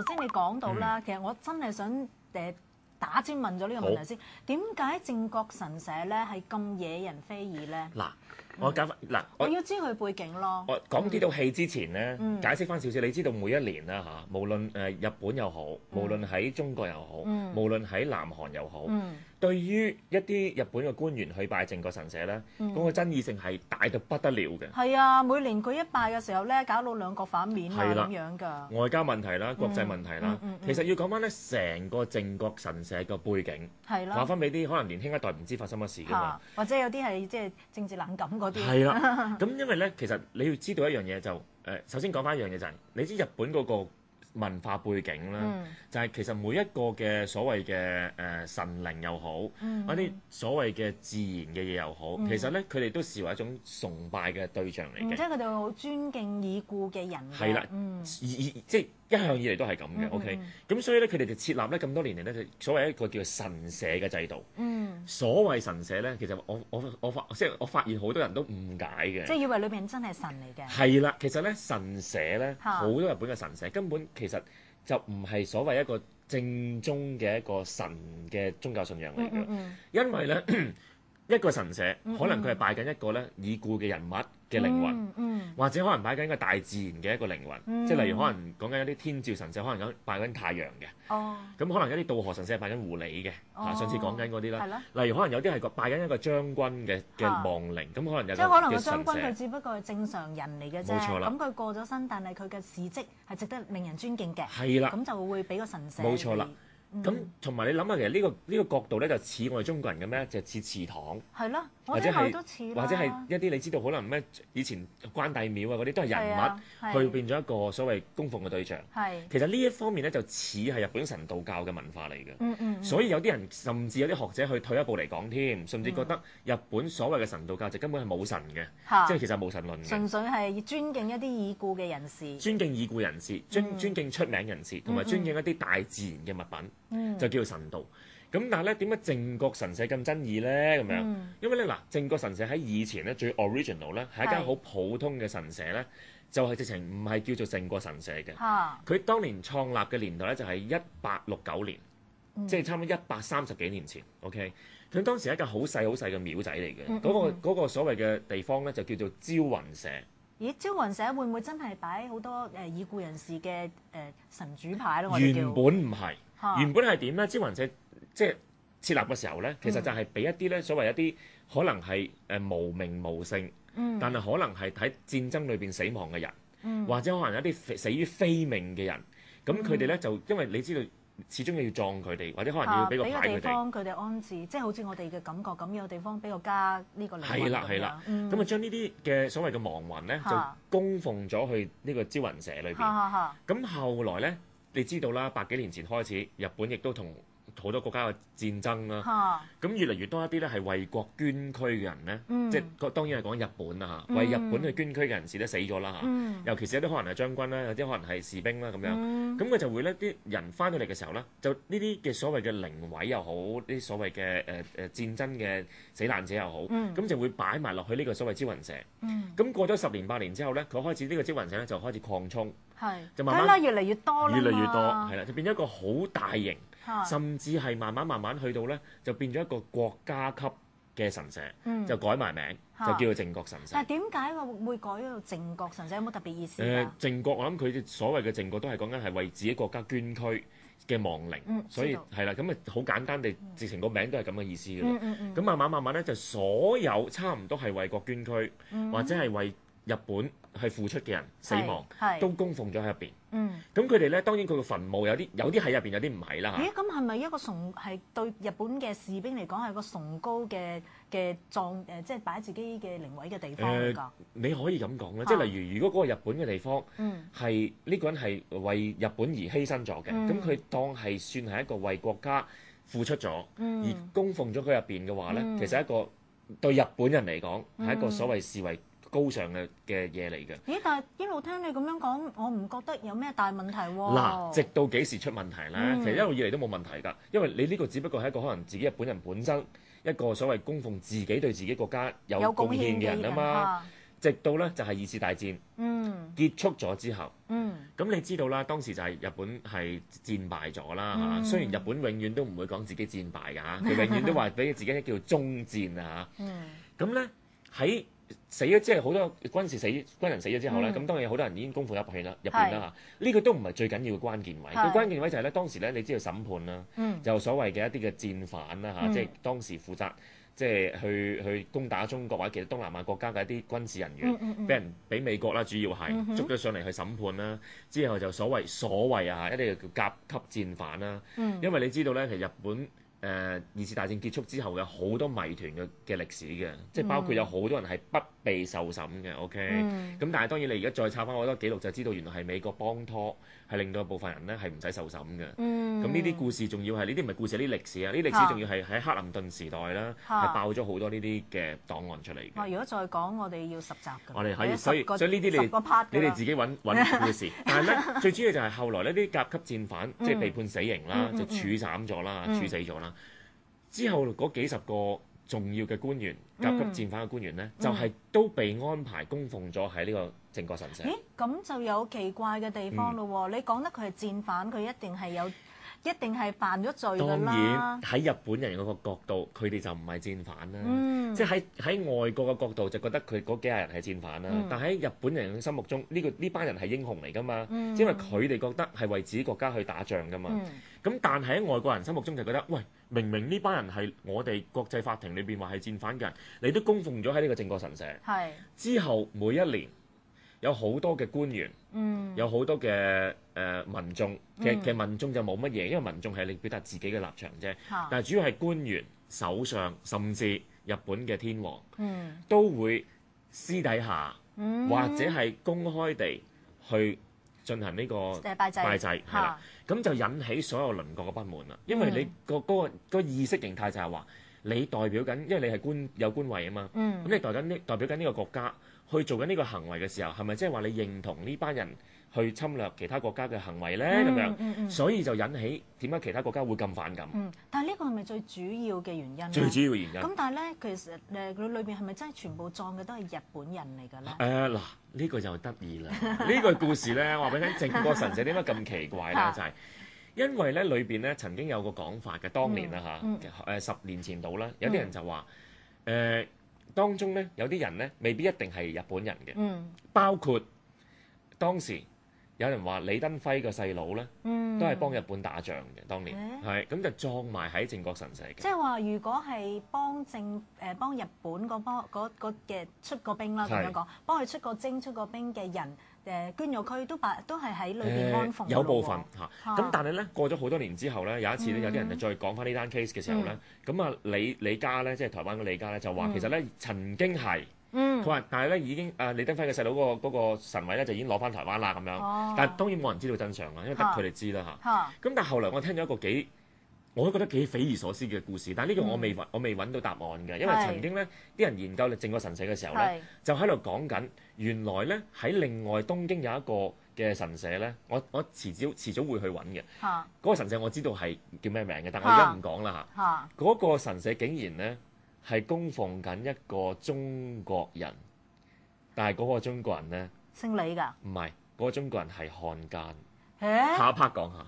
先你講到啦，其實我真係想打尖問咗呢個問題先，點解靖國神社咧係咁惹人非議咧？嗱，我解翻嗱，我要知佢背景咯。我講呢套戲之前咧，解釋翻少少，你知道每一年啦嚇，無論日本又好，無論喺中國又好，無論喺南韓又好，對於一啲日本嘅官員去拜靖國神社咧，嗰個爭議性係大到不得了嘅。係啊，每年佢一拜嘅時候咧，搞到兩國反面啊咁樣㗎。外交問題啦，國際問題啦，其實要講翻咧成個靖國神社嘅背景，話翻俾啲可能年輕一代唔知發生乜事㗎嘛，或者有啲係即係政治冷感嗰啲。係啦，咁因為咧，其實你要知道一樣嘢就首先講翻一樣嘢就係，你知日本嗰個文化背景啦，就係其實每一個嘅所謂嘅神靈又好，嗰啲所謂嘅自然嘅嘢又好，其實咧佢哋都視為一種崇拜嘅對象嚟嘅。即係佢哋好尊敬已故嘅人嘅。係啦，即係一向以嚟都係咁嘅。OK，咁所以咧佢哋就設立咧咁多年嚟咧，就所謂一個叫做神社嘅制度。所謂神社咧，其實我發現好多人都誤解嘅。即係以為裏邊真係神嚟嘅。係啦，其實咧神社咧好多日本嘅神社根本其實就唔係所謂一個正宗嘅一個神嘅宗教信仰嚟嘅，因為咧一個神社可能佢係拜緊一個咧已故嘅人物嘅靈魂，或者可能拜緊一個大自然嘅一個靈魂，即係例如可能講緊一啲天照神社，可能拜緊太陽嘅，咁可能一啲稻荷神社拜緊狐狸嘅，上次講緊嗰啲啦，例如可能有啲係拜緊一個將軍嘅亡靈，咁可能有個即係可能個神將軍社佢只不過係正常人嚟嘅啫，冇錯啦咁佢過咗身，但係佢嘅事蹟係值得令人尊敬嘅，係啦，咁就會俾個神社。冇錯啦。咁同埋你諗下，其實呢個角度咧就似我哋中國人嘅咩？就似祠堂，係咯，或者係都似啦，或者係一啲你知道可能咩？以前關帝廟啊嗰啲都係人物去變咗一個所謂供奉嘅對象。係其實呢一方面咧就似係日本神道教嘅文化嚟嘅。所以有啲人甚至有啲學者去退一步嚟講添，甚至覺得日本所謂嘅神道教就根本係冇神嘅，即係其實冇神論嘅。純粹係尊敬一啲已故嘅人士，尊敬已故人士，尊敬出名人士，同埋尊敬一啲大自然嘅物品。就叫做神道。咁但係咧，點解靖國神社咁爭議咧？咁樣，因為咧嗱，靖國神社喺以前咧最 original 咧係一間好普通嘅神社咧，就係直情唔係叫做靖國神社嘅。佢當年創立嘅年代咧就係1869年，即係差唔多130幾年前。OK，佢當時係一間好細好細嘅廟仔嚟嘅。嗰個所謂嘅地方咧就叫做招魂社。咦，招魂社會唔會真係擺好多已故人士嘅神主牌咧？我哋叫原本唔係。原本係點咧？招魂社即係設立嘅時候咧，其實就係俾一啲咧所謂一啲可能係無名無姓，但係可能係喺戰爭裏邊死亡嘅人，或者可能有一啲死於非命嘅人，咁佢哋咧就因為你知道始終要葬佢哋，或者可能要俾個牌佢哋，俾個地方佢哋安置，即係好似我哋嘅感覺咁，有地方俾個家呢個靈魂咁樣。係啦，咁啊將呢啲嘅所謂嘅亡魂咧就供奉咗去呢個招魂社裏邊。咁後來咧。你知道啦，百幾年前開始，日本亦都同好多國家嘅戰爭啦。咁越嚟越多一啲咧係為國捐軀嘅人咧，即係當然係講日本啦嚇，為日本去捐軀嘅人士咧死咗啦嚇。尤其是有啲可能係將軍啦，有啲可能係士兵啦咁樣。咁佢就會咧啲人翻到嚟嘅時候咧，就呢啲嘅所謂嘅靈位又好，呢啲所謂嘅戰爭嘅死難者又好，咁就會擺埋落去呢個所謂招魂社。咁過咗10年8年之後咧，佢開始呢個招魂社咧就開始擴充。就慢慢越嚟越多啦，越嚟越多，係啦，就變咗一個好大型，甚至係慢慢去到咧，就變咗一個國家級嘅神社，就改埋名，就叫做靖國神社。但係點解會改咗做靖國神社？有冇特別意思㗎？靖國我諗佢哋所謂嘅靖國都係講緊係為自己國家捐軀嘅亡靈，所以係啦，咁啊好簡單地，直情個名都係咁嘅意思㗎啦。咁慢慢咧，就所有差唔多係為國捐軀，或者係為日本係付出嘅人死亡，都供奉咗喺入邊。咁佢哋咧，當然佢個墳墓有啲喺入邊，有啲唔係啦嚇。咦？咁係咪一個係對日本嘅士兵嚟講係個崇高嘅葬即係擺自己嘅靈位嘅地方㗎？你可以咁講啦，即係例如如果嗰個日本嘅地方係呢個人係為日本而犧牲咗嘅，咁佢當係算係一個為國家付出咗，而供奉咗佢入邊嘅話咧，其實一個對日本人嚟講係一個所謂視為高尚嘅嘢嚟嘅。咦？但係一路聽你咁樣講，我唔覺得有咩大問題喎。嗱，直到幾時出問題咧？其實一路以嚟都冇問題㗎，因為你呢個只不過係一個可能自己日本人本身一個所謂供奉自己對自己國家有貢獻嘅人啊嘛。直到咧就係2次大戰結束咗之後，咁你知道啦，當時就係日本係戰敗咗啦嚇。雖然日本永遠都唔會講自己戰敗㗎嚇，佢永遠都話俾自己叫終戰啊嚇。咁咧喺死咗之後，好多軍人死咗之後咧，咁當然好多人已經供奉入邊啦嚇。呢個都唔係最緊要嘅關鍵位，個關鍵位就係咧當時咧你知道審判啦，就所謂嘅一啲嘅戰犯啦嚇，即係當時負責。即係去攻打中國或者其他東南亞國家嘅一啲軍事人員，俾美國啦，主要係捉咗上嚟去審判啦。之後就所謂啊，一啲叫甲級戰犯啦。因為你知道咧，其實日本二次大戰結束之後有好多謎團嘅歷史嘅，即係包括有好多人係不被受審嘅。OK，咁但係當然你而家再查翻好多記錄，就知道原來係美國幫拖，係令到部分人咧係唔使受審嘅。咁呢啲故事仲要係呢啲唔係故事，呢啲歷史啊，呢啲歷史仲要係喺克林頓時代啦，係爆咗好多呢啲嘅檔案出嚟嘅。如果再講，我哋要10集㗎。我哋可以，所以呢啲你哋自己揾故事。但係咧，最主要就係後來呢啲甲級戰犯即係被判死刑啦，就處斬咗啦，處死咗啦。之後嗰幾十個重要嘅官員，甲級戰犯嘅官員咧，就係都被安排供奉咗喺呢個靖國神社。咦，咁就有奇怪嘅地方咯喎！你講得佢係戰犯，佢一定係犯咗罪㗎啦。當然喺日本人嗰個角度，佢哋就唔係戰犯啦。即係喺外國嘅角度就覺得佢嗰幾廿人係戰犯啦。但喺日本人嘅心目中，呢班人係英雄嚟㗎嘛。因為佢哋覺得係為自己國家去打仗㗎嘛。咁但係喺外國人心目中就覺得，喂，明明呢班人係我哋國際法庭裏邊話係戰犯嘅人，你都供奉咗喺呢個靖國神社。之後每一年有好多嘅官員，有好多嘅民眾，其實民眾就冇乜嘢，因為民眾係你表達自己嘅立場啫。但係主要係官員、首相，甚至日本嘅天皇，都會私底下或者係公開地去進行呢個拜祭，係啦，咁就引起所有鄰國嘅不滿啦。因為你嗰個意識形態就係話，你代表緊，因為你係有官位啊嘛，咁你代表緊呢個國家去做緊呢個行為嘅時候，係咪即係話你認同呢班人去侵略其他國家嘅行為咧？咁樣，所以就引起點解其他國家會咁反感？但係呢個係咪最主要嘅原因咧？最主要嘅原因。咁但係咧，其實佢裏邊係咪真係全部葬嘅都係日本人嚟㗎咧？嗱，呢個就得意啦。呢個故事咧，我話俾你聽，靖國神社點解咁奇怪咧？就係因為咧裏邊咧曾經有個講法嘅，當年啦嚇，10年前度啦，有啲人就話當中咧有啲人咧未必一定係日本人嘅，包括當時有人話李登輝個細佬咧，都係幫日本打仗嘅，當年係咁就葬埋喺靖國神社嘅。即係話，如果係幫日本嗰嘅出過兵啦，咁樣講，幫佢出過征、出過兵嘅人。捐咗區都係喺裏邊安奉。有部分嚇，咁但係咧過咗好多年之後咧，有一次咧有啲人就再講翻呢單 case 嘅時候咧，咁啊李家咧即係台灣嘅李家咧就話其實咧曾經係，佢話但係咧已經李登輝嘅細佬嗰個神位咧就已經攞翻台灣啦咁樣，但係當然冇人知道真相啦，因為得佢哋知啦嚇。咁但係後來我聽咗一個我都覺得幾匪夷所思嘅故事，但係呢個我未揾到答案嘅，因為曾經咧啲人研究靖國神社嘅時候咧，就喺度講緊原來咧喺另外東京有一個嘅神社咧，我遲早會去揾嘅。嗰個神社我知道係叫咩名嘅，但我而家唔講啦嚇。嗰個神社竟然咧係供奉緊一個中國人，但係嗰個中國人咧姓李㗎？唔係，嗰個中國人係漢奸。下一 part 講下。